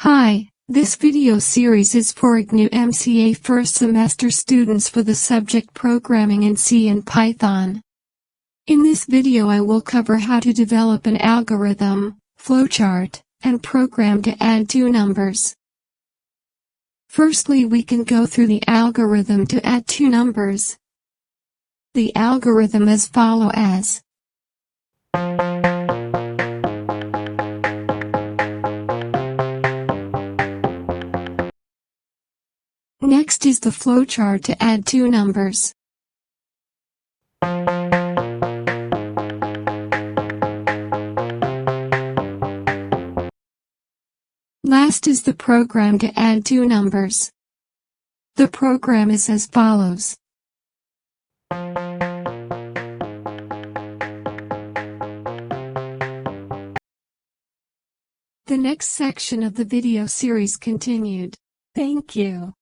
Hi, this video series is for IGNOU MCA first semester students for the subject Programming in C and Python. In this video I will cover how to develop an algorithm, flowchart, and program to add two numbers. Firstly, we can go through the algorithm to add two numbers. The algorithm is follow as. Next is the flowchart to add two numbers. Last is the program to add two numbers. The program is as follows. The next section of the video series continued. Thank you.